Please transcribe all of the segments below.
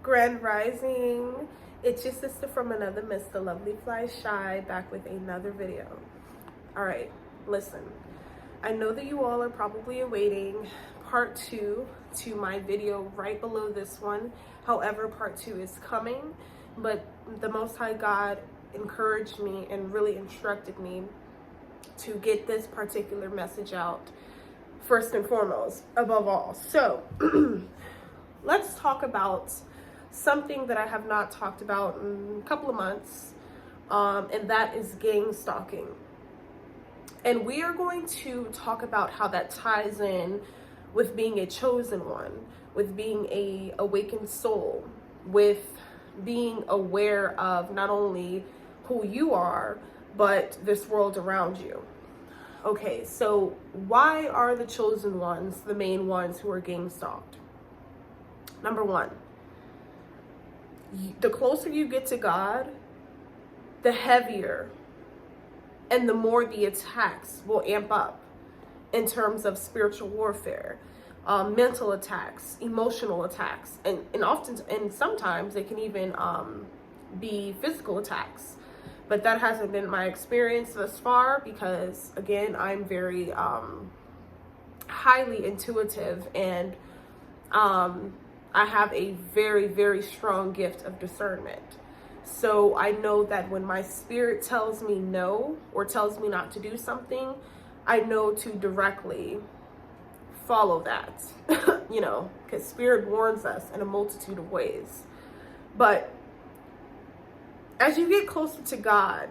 Grand Rising. It's your sister from another miss, the lovely Fly Shy, back with another video. All right, listen. I know that you all are probably awaiting part 2 to my video right below this one. However, part 2 is coming, but the Most High God encouraged me and really instructed me to get this particular message out first and foremost, above all. So let's talk about something that I have not talked about in a couple of months, and that is gang stalking. And we are going to talk about how that ties in with being a chosen one, with being a awakened soul, with being aware of not only who you are, but this world around you. Okay, so why are the chosen ones the main ones who are gang stalked? Number one, the closer you get to God, the heavier and the more the attacks will amp up in terms of spiritual warfare, mental attacks, emotional attacks, and sometimes they can even be physical attacks. But that hasn't been my experience thus far because, again, I'm very highly intuitive, and I have a very, very strong gift of discernment. So I know that when my spirit tells me no or tells me not to do something, I know to directly follow that, because spirit warns us in a multitude of ways. But as you get closer to God,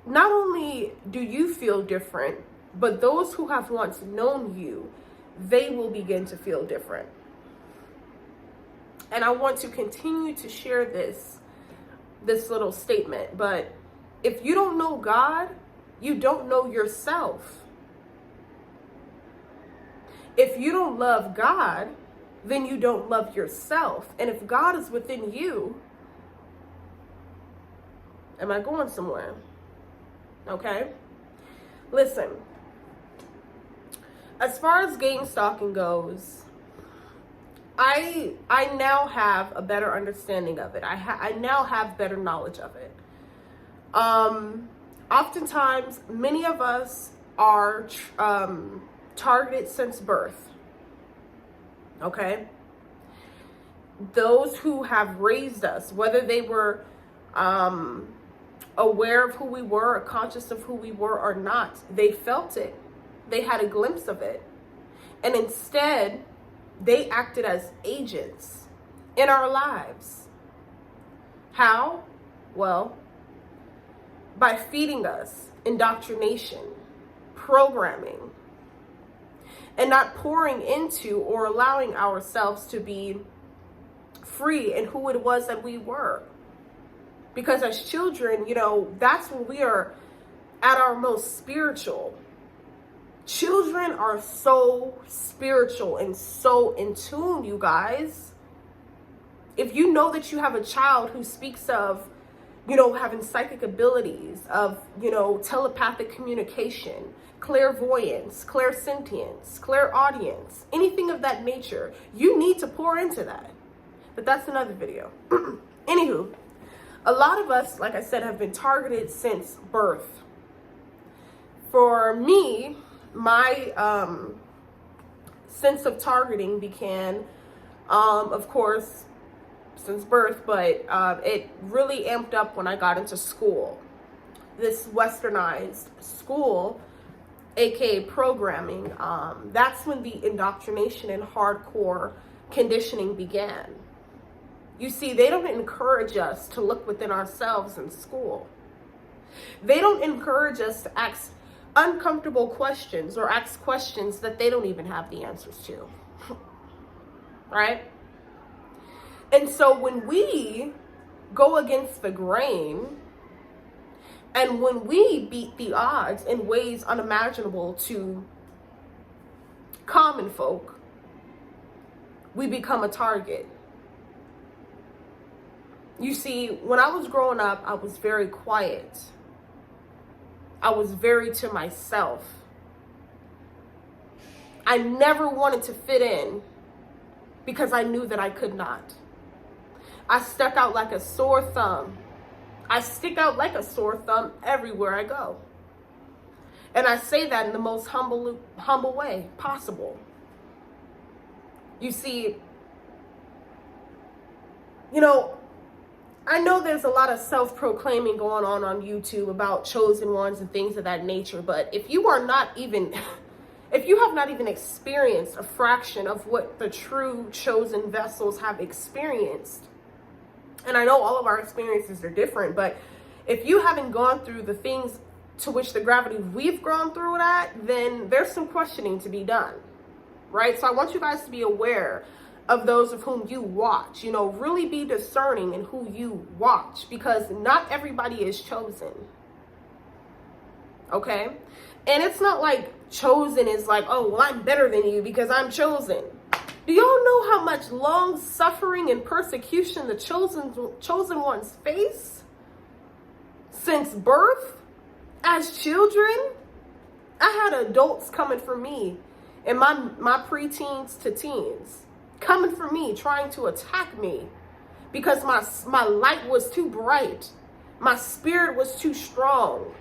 not only do you feel different, but those who have once known you, they will begin to feel different. And I want to continue to share this little statement. But if you don't know God, you don't know yourself. If you don't love God, then you don't love yourself. And if God is within you, am I going somewhere? Okay? Listen, as far as gang stalking goes, I now have a better understanding of it. I now have better knowledge of it. Oftentimes, many of us are targeted since birth. Okay? Those who have raised us, whether they were aware of who we were or conscious of who we were or not, they felt it. They had a glimpse of it. And instead, they acted as agents in our lives. How? Well, by feeding us indoctrination, programming, and not pouring into or allowing ourselves to be free in who it was that we were. Because as children, that's when we are at our most spiritual. Children are so spiritual and so in tune, you guys. If you know that you have a child who speaks of, having psychic abilities, of, telepathic communication, clairvoyance, clairsentience, clairaudience, anything of that nature, you need to pour into that. But that's another video. Anywho, a lot of us, like I said, have been targeted since birth. For me, my sense of targeting began, of course, since birth, but it really amped up when I got into school. This westernized school, aka programming, that's when the indoctrination and hardcore conditioning began. You see, they don't encourage us to look within ourselves in school. They don't encourage us to ask uncomfortable questions or ask questions that they don't even have the answers to. Right? And so when we go against the grain, and when we beat the odds in ways unimaginable to common folk, we become a target. You see, when I was growing up, I was very quiet. I was very to myself. I never wanted to fit in because I knew that I could not. I stuck out like a sore thumb. I stick out like a sore thumb everywhere I go. And I say that in the most humble way possible. You see, I know there's a lot of self-proclaiming going on YouTube about chosen ones and things of that nature, but if you have not even experienced a fraction of what the true chosen vessels have experienced, and I know all of our experiences are different, but if you haven't gone through the things to which the gravity we've gone through that, then there's some questioning to be done, right? So I want you guys to be aware of those of whom you watch. Really be discerning in who you watch, because not everybody is chosen. Okay? And it's not like chosen is like, oh, well, I'm better than you because I'm chosen. Do y'all know how much long suffering and persecution the chosen ones face since birth? As children, I had adults coming for me in my preteens to teens, coming for me, trying to attack me because my light was too bright. My spirit was too strong.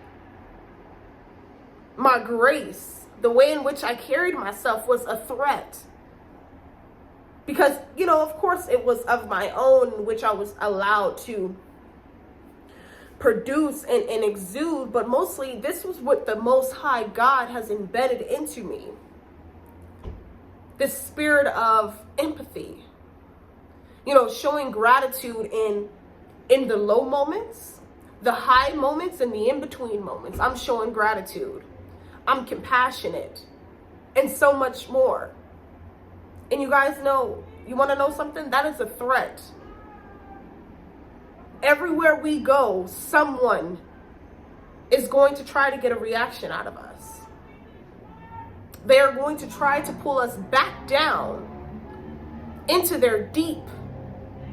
My grace, the way in which I carried myself was a threat. Because, of course it was of my own, which I was allowed to produce and exude, but mostly this was what the Most High God has embedded into me. This spirit of empathy, showing gratitude in the low moments, the high moments, and the in-between moments. I'm showing gratitude. I'm compassionate, and so much more. And you guys know, you want to know something? That is a threat. Everywhere we go, someone is going to try to get a reaction out of us. They are going to try to pull us back down into their deep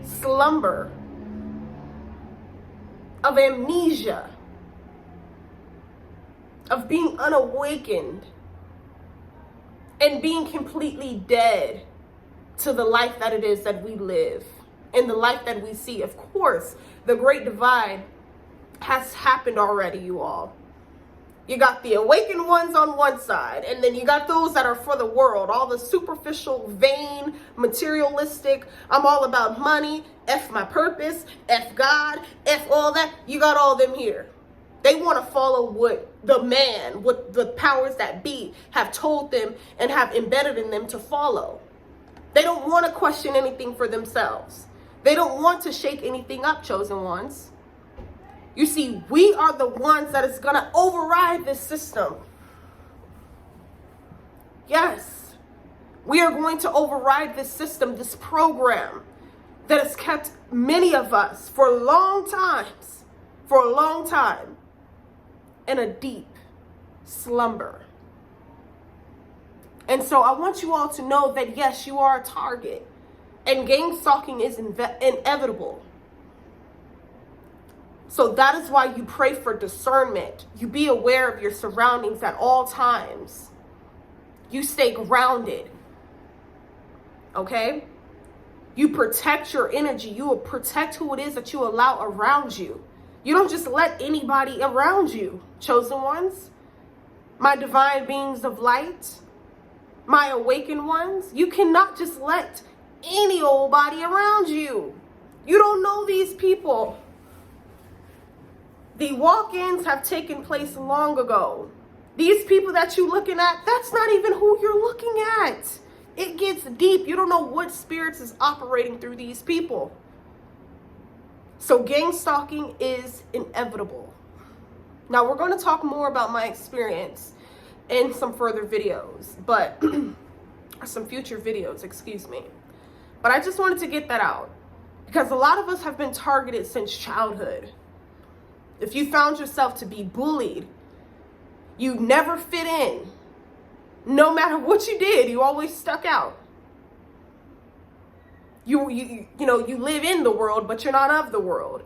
slumber of amnesia, of being unawakened, and being completely dead to the life that it is that we live and the life that we see. Of course, the great divide has happened already, you all. You got the awakened ones on one side, and then you got those that are for the world, all the superficial, vain, materialistic, I'm all about money, F my purpose, F God, F all that. You got all them here. They want to follow what the powers that be have told them and have embedded in them to follow. They don't want to question anything for themselves. They don't want to shake anything up, chosen ones. You see, we are the ones that is going to override this system. Yes, we are going to override this system, this program that has kept many of us for a long time, in a deep slumber. And so I want you all to know that, yes, you are a target, and gang stalking is inevitable. So that is why you pray for discernment. You be aware of your surroundings at all times. You stay grounded. Okay? You protect your energy. You will protect who it is that you allow around you. You don't just let anybody around you, chosen ones. My divine beings of light. My awakened ones. You cannot just let any old body around you. You don't know these people. The walk-ins have taken place long ago. These people that you're looking at, that's not even who you're looking at. It gets deep. You don't know what spirits is operating through these people. So gang stalking is inevitable. Now we're going to talk more about my experience in some further videos, but some future videos, excuse me. But I just wanted to get that out because a lot of us have been targeted since childhood. If you found yourself to be bullied, you never fit in. No matter what you did, you always stuck out. You live in the world, but you're not of the world.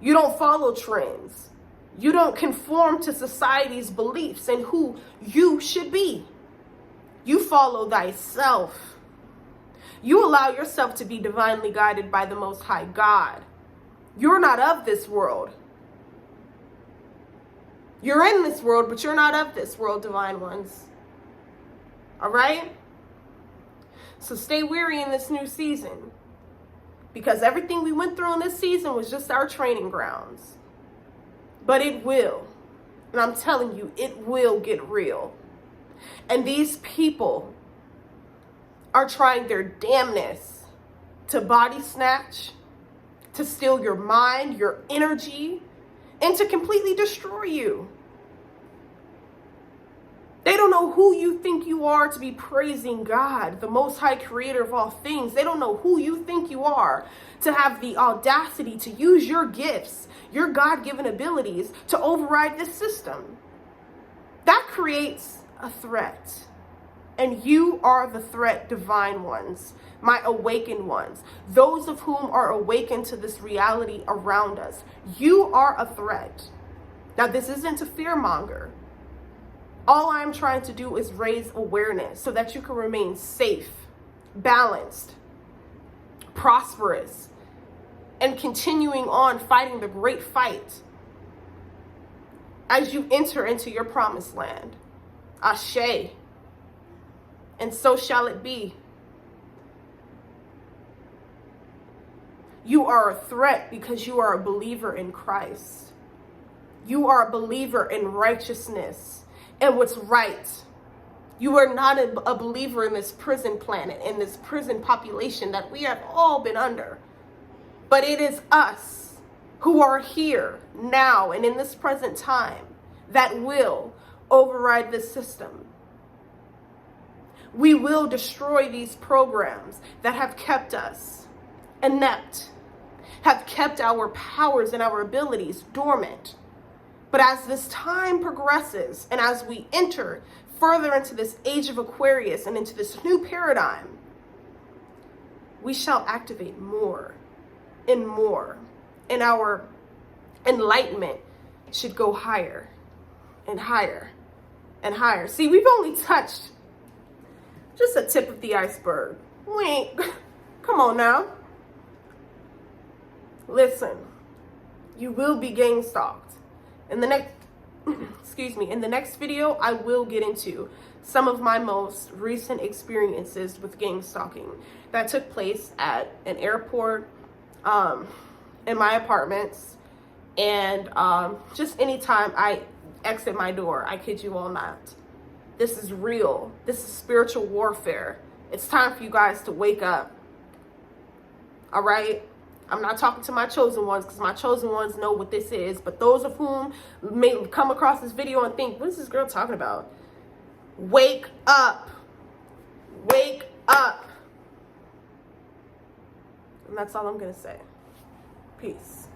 You don't follow trends. You don't conform to society's beliefs and who you should be. You follow thyself. You allow yourself to be divinely guided by the Most High God. You're not of this world. You're in this world, but you're not of this world, divine ones. All right? So stay weary in this new season, because everything we went through in this season was just our training grounds. But it will. And I'm telling you, it will get real. And these people are trying their damnness to body snatch, to steal your mind, your energy, and to completely destroy you. They don't know who you think you are to be praising God, the Most High Creator of all things. They don't know who you think you are to have the audacity to use your gifts, your God-given abilities to override this system. That creates a threat. And you are the threat, divine ones, my awakened ones, those of whom are awakened to this reality around us. You are a threat. Now, this isn't to fearmonger. All I'm trying to do is raise awareness so that you can remain safe, balanced, prosperous, and continuing on fighting the great fight as you enter into your promised land. Ashe. And so shall it be. You are a threat because you are a believer in Christ. You are a believer in righteousness and what's right. You are not a believer in this prison planet, in this prison population that we have all been under. But it is us who are here now and in this present time that will override this system. We will destroy these programs that have kept us inept, have kept our powers and our abilities dormant. But as this time progresses and as we enter further into this age of Aquarius and into this new paradigm, we shall activate more and more. And our enlightenment should go higher and higher and higher. See, we've only touched just a tip of the iceberg. Wait, come on now. Listen, you will be GangStalked. In the next, in the next video, I will get into some of my most recent experiences with gang stalking that took place at an airport, in my apartments, and just anytime I exit my door. I kid you all not. This is real. This is spiritual warfare. It's time for you guys to wake up. All right? I'm not talking to my chosen ones because my chosen ones know what this is. But those of whom may come across this video and think, what is this girl talking about? Wake up. Wake up. And that's all I'm going to say. Peace.